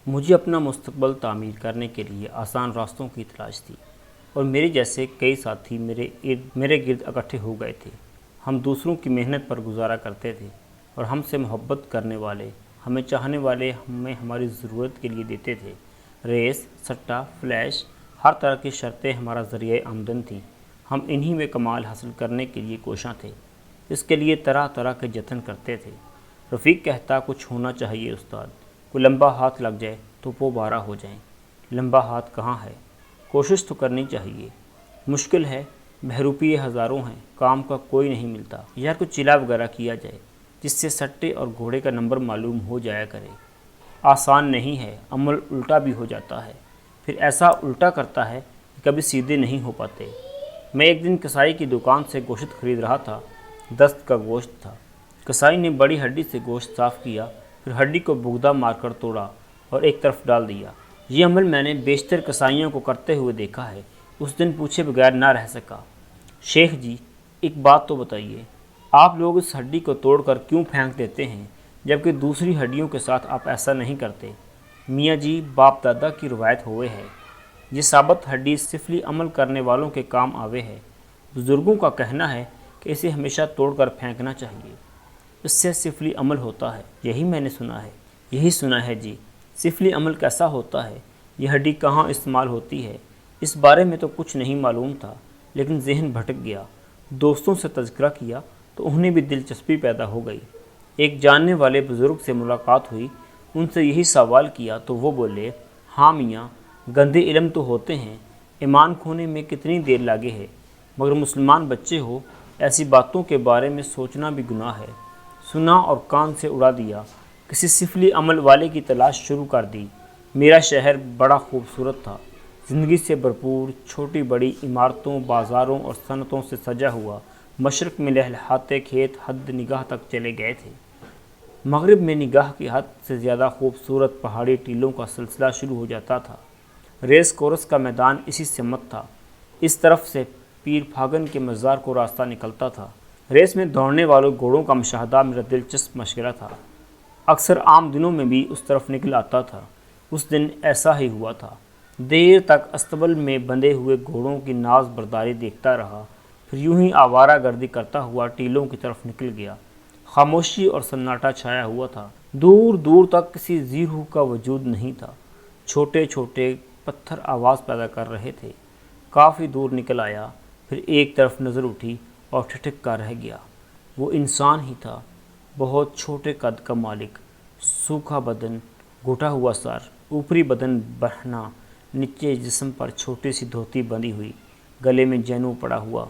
مجھے اپنا مستقبل تعمیر کرنے کے لیے آسان راستوں کی تلاش تھی، اور میرے جیسے کئی ساتھی میرے گرد اکٹھے ہو گئے تھے۔ ہم دوسروں کی محنت پر گزارا کرتے تھے، اور ہم سے محبت کرنے والے، ہمیں چاہنے والے ہمیں ہماری ضرورت کے لیے دیتے تھے۔ ریس، سٹہ، فلیش، ہر طرح کی شرطیں ہمارا ذریعہ آمدن تھیں۔ ہم انہی میں کمال حاصل کرنے کے لیے کوشاں تھے، اس کے لیے طرح طرح کے جتن کرتے تھے۔ رفیق کہتا کچھ ہونا چاہیے استاد، کوئی لمبا ہاتھ لگ جائے تو وہ بارہ ہو جائیں۔ لمبا ہاتھ کہاں ہے؟ کوشش تو کرنی چاہیے۔ مشکل ہے، بہروپیے ہزاروں ہیں، کام کا کوئی نہیں ملتا۔ یا کچھ چلا وغیرہ کیا جائے جس سے سٹے اور گھوڑے کا نمبر معلوم ہو جایا کرے۔ آسان نہیں ہے، عمل الٹا بھی ہو جاتا ہے، پھر ایسا الٹا کرتا ہے کہ کبھی سیدھے نہیں ہو پاتے۔ میں ایک دن کسائی کی دکان سے گوشت خرید رہا تھا۔ دست کا گوشت تھا۔ کسائی نے بڑی ہڈی سے گوشت صاف کیا، پھر ہڈی کو بغدہ مار کر توڑا اور ایک طرف ڈال دیا۔ یہ عمل میں نے بیشتر کسائیوں کو کرتے ہوئے دیکھا ہے۔ اس دن پوچھے بغیر نہ رہ سکا۔ شیخ جی، ایک بات تو بتائیے، آپ لوگ اس ہڈی کو توڑ کر کیوں پھینک دیتے ہیں، جبکہ دوسری ہڈیوں کے ساتھ آپ ایسا نہیں کرتے؟ میاں جی، باپ دادا کی روایت ہوئے ہے، یہ ثابت ہڈی سفلی عمل کرنے والوں کے کام آوے ہے۔ بزرگوں کا کہنا ہے کہ اسے ہمیشہ توڑ کر پھینکنا چاہیے، اس سے سفلی عمل ہوتا ہے۔ یہی میں نے سنا ہے۔ یہی سنا ہے جی۔ سفلی عمل کیسا ہوتا ہے؟ یہ ہڈی کہاں استعمال ہوتی ہے؟ اس بارے میں تو کچھ نہیں معلوم تھا، لیکن ذہن بھٹک گیا۔ دوستوں سے تذکرہ کیا تو انہیں بھی دلچسپی پیدا ہو گئی۔ ایک جاننے والے بزرگ سے ملاقات ہوئی، ان سے یہی سوال کیا تو وہ بولے، ہاں میاں، گندے علم تو ہوتے ہیں، ایمان کھونے میں کتنی دیر لگے ہے، مگر مسلمان بچے ہو، ایسی باتوں کے بارے میں سوچنا بھی گناہ ہے۔ سنا اور کان سے اڑا دیا۔ کسی سفلی عمل والے کی تلاش شروع کر دی۔ میرا شہر بڑا خوبصورت تھا، زندگی سے بھرپور، چھوٹی بڑی عمارتوں، بازاروں اور صنعتوں سے سجا ہوا۔ مشرق میں لہلہاتے کھیت حد نگاہ تک چلے گئے تھے۔ مغرب میں نگاہ کی حد سے زیادہ خوبصورت پہاڑی ٹیلوں کا سلسلہ شروع ہو جاتا تھا۔ ریس کورس کا میدان اسی سمت تھا۔ اس طرف سے پیر پھاگن کے مزار کو راستہ نکلتا تھا۔ ریس میں دوڑنے والوں گھوڑوں کا مشاہدہ میرا دلچسپ مشغلہ تھا۔ اکثر عام دنوں میں بھی اس طرف نکل آتا تھا۔ اس دن ایسا ہی ہوا تھا۔ دیر تک استبل میں بندھے ہوئے گھوڑوں کی ناز برداری دیکھتا رہا، پھر یوں ہی آوارہ گردی کرتا ہوا ٹیلوں کی طرف نکل گیا۔ خاموشی اور سناٹا چھایا ہوا تھا۔ دور دور تک کسی زی روح کا وجود نہیں تھا۔ چھوٹے چھوٹے پتھر آواز پیدا کر رہے تھے۔ کافی دور نکل آیا، پھر ایک طرف نظر اٹھی اور ٹھٹک کر رہ گیا۔ وہ انسان ہی تھا، بہت چھوٹے قد کا مالک، سوکھا بدن، گھٹا ہوا سر، اوپری بدن برہنہ، نیچے جسم پر چھوٹی سی دھوتی بندھی ہوئی، گلے میں جینو پڑا ہوا،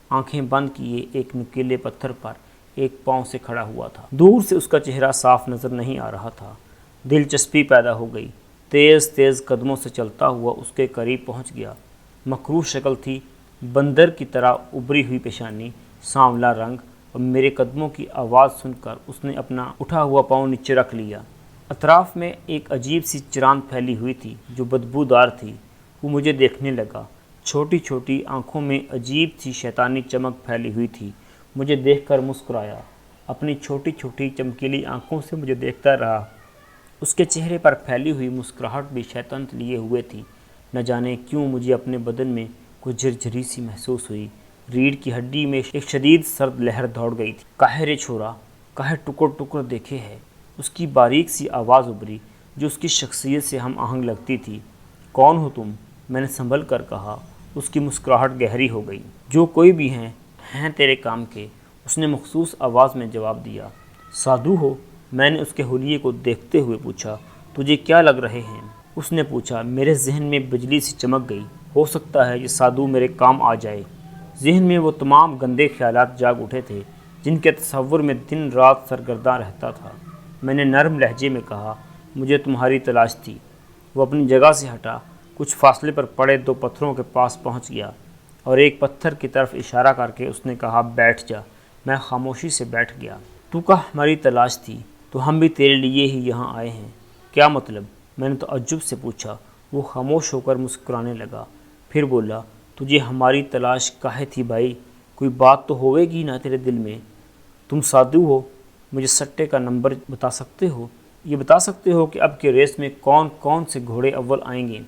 آنکھیں بند کیے ایک نکیلے پتھر پر ایک پاؤں سے کھڑا ہوا تھا۔ دور سے اس کا چہرہ صاف نظر نہیں آ رہا تھا۔ دلچسپی پیدا ہو گئی۔ تیز تیز قدموں سے چلتا ہوا اس کے قریب پہنچ گیا۔ مکروہ شکل تھی، بندر کی طرح ابری ہوئی پیشانی، سانولا رنگ، اور میرے قدموں کی آواز سن کر اس نے اپنا اٹھا ہوا پاؤں نیچے رکھ لیا۔ اطراف میں ایک عجیب سی چراند پھیلی ہوئی تھی جو بدبودار تھی۔ وہ مجھے دیکھنے لگا۔ چھوٹی چھوٹی آنکھوں میں عجیب سی شیطانی چمک پھیلی ہوئی تھی۔ مجھے دیکھ کر مسکرایا۔ اپنی چھوٹی چھوٹی چمکیلی آنکھوں سے مجھے دیکھتا رہا۔ اس کے چہرے پر پھیلی ہوئی مسکراہٹ بھی شیطنت لیے ہوئے تھی۔ نہ جانے کیوں مجھے اپنے بدن میں کچھ جھرجھری سی محسوس ہوئی۔ ریڑھ کی ہڈی میں ایک شدید سرد لہر دوڑ گئی تھی۔ کاہے رے چھورا، کاہے ٹکڑ ٹکڑ دیکھے ہے؟ اس کی باریک سی آواز ابری جو اس کی شخصیت سے ہم آہنگ لگتی تھی۔ کون ہو تم؟ میں نے سنبھل کر کہا۔ اس کی مسکراہٹ گہری ہو گئی۔ جو کوئی بھی ہیں تیرے کام کے، اس نے مخصوص آواز میں جواب دیا۔ سادھو ہو؟ میں نے اس کے حلیے کو دیکھتے ہوئے پوچھا۔ تجھے کیا لگ رہے ہیں؟ اس نے پوچھا۔ میرے ذہن میں بجلی سی چمک گئی۔ ہو سکتا ہے یہ سادھو میرے کام آ جائے۔ ذہن میں وہ تمام گندے خیالات جاگ اٹھے تھے جن کے تصور میں دن رات سرگرداں رہتا تھا۔ میں نے نرم لہجے میں کہا، مجھے تمہاری تلاش تھی۔ وہ اپنی جگہ سے ہٹا، کچھ فاصلے پر پڑے دو پتھروں کے پاس پہنچ گیا اور ایک پتھر کی طرف اشارہ کر کے اس نے کہا، بیٹھ جا۔ میں خاموشی سے بیٹھ گیا۔ تو کہا ہماری تلاش تھی تو ہم بھی تیرے لیے ہی یہاں آئے ہیں۔ کیا مطلب؟ میں نے تعجب سے پوچھا۔ وہ خاموش ہو کر مسکرانے لگا، پھر بولا، تجھے ہماری تلاش کاہے تھی بھائی؟ کوئی بات تو ہوئے گی نا تیرے دل میں؟ تم سادھو ہو، مجھے سٹے کا نمبر بتا سکتے ہو؟ یہ بتا سکتے ہو کہ اب کے ریس میں کون کون سے گھوڑے اول آئیں گے؟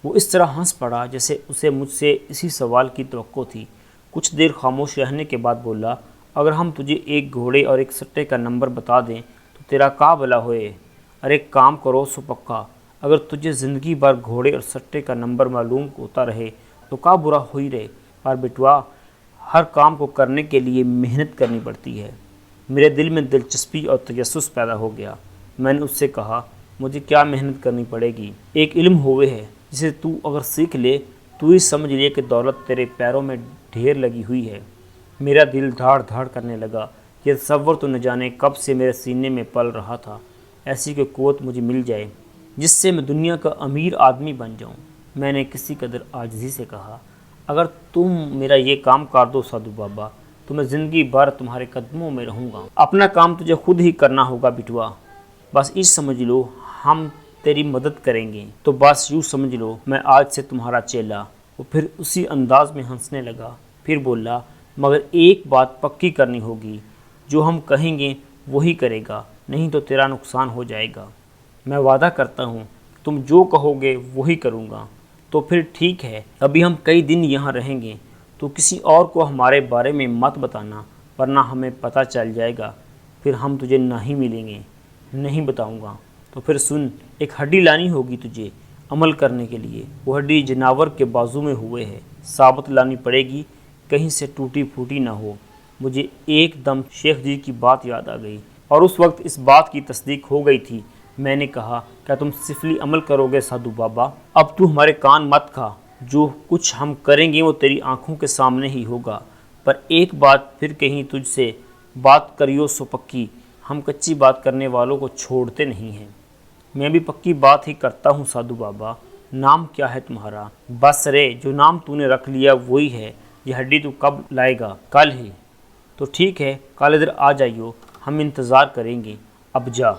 وہ اس طرح ہنس پڑا جیسے اسے مجھ سے اسی سوال کی توقع تھی۔ کچھ دیر خاموش رہنے کے بعد بولا، اگر ہم تجھے ایک گھوڑے اور ایک سٹے کا نمبر بتا دیں تو تیرا کا بھلا ہوئے؟ ارے کام کرو سو پکا، اگر تجھے زندگی بھر گھوڑے اور سٹے کا نمبر معلوم ہوتا رہے تو کا برا ہوئی رہے، پر بیٹوا ہر کام کو کرنے کے لیے محنت کرنی پڑتی ہے۔ میرے دل میں دلچسپی اور تجسس پیدا ہو گیا۔ میں نے اس سے کہا، مجھے کیا محنت کرنی پڑے گی؟ ایک علم ہوئے ہے جسے تو اگر سیکھ لے تو ہی سمجھ لے کہ دولت تیرے پیروں میں ڈھیر لگی ہوئی ہے۔ میرا دل دھاڑ دھاڑ کرنے لگا۔ یہ تصور تو نہ جانے کب سے میرے سینے میں پل رہا تھا۔ ایسی کوئی قوت مجھے مل جائے جس سے میں دنیا کا امیر آدمی بن جاؤں۔ میں نے کسی قدر عاجزی سے کہا، اگر تم میرا یہ کام کر دو سادھو بابا تو میں زندگی بھر تمہارے قدموں میں رہوں گا۔ اپنا کام تجھے خود ہی کرنا ہوگا بیٹوا، بس یہ سمجھ لو ہم تیری مدد کریں گے۔ تو بس یوں سمجھ لو میں آج سے تمہارا چیلا۔ وہ پھر اسی انداز میں ہنسنے لگا، پھر بولا، مگر ایک بات پکی کرنی ہوگی، جو ہم کہیں گے وہی کرے گا، نہیں تو تیرا نقصان ہو جائے گا۔ میں وعدہ کرتا ہوں تم جو کہو گے وہی کروں گا۔ تو پھر ٹھیک ہے، ابھی ہم کئی دن یہاں رہیں گے، تو کسی اور کو ہمارے بارے میں مت بتانا، ورنہ ہمیں پتہ چل جائے گا، پھر ہم تجھے نہیں ملیں گے۔ نہیں بتاؤں گا۔ تو پھر سن، ایک ہڈی لانی ہوگی تجھے عمل کرنے کے لیے۔ وہ ہڈی جناور کے بازو میں ہوئے ہے، ثابت لانی پڑے گی، کہیں سے ٹوٹی پھوٹی نہ ہو۔ مجھے ایک دم شیخ جی کی بات یاد آ گئی، اور اس وقت اس بات کی تصدیق ہو گئی تھی۔ میں نے کہا، کیا تم سفلی عمل کرو گے سادھو بابا؟ اب تو ہمارے کان مت کھا، جو کچھ ہم کریں گے وہ تیری آنکھوں کے سامنے ہی ہوگا۔ پر ایک بات پھر کہیں تجھ سے، بات کریو سو پکی، ہم کچی بات کرنے والوں کو چھوڑتے نہیں ہیں۔ میں بھی پکی بات ہی کرتا ہوں سادھو بابا۔ نام کیا ہے تمہارا؟ بس رے، جو نام تو نے رکھ لیا وہی ہے۔ یہ ہڈی تو کب لائے گا؟ کل ہی۔ تو ٹھیک ہے، کل ادھر آ جائیو، ہم انتظار کریں گے۔ اب جا۔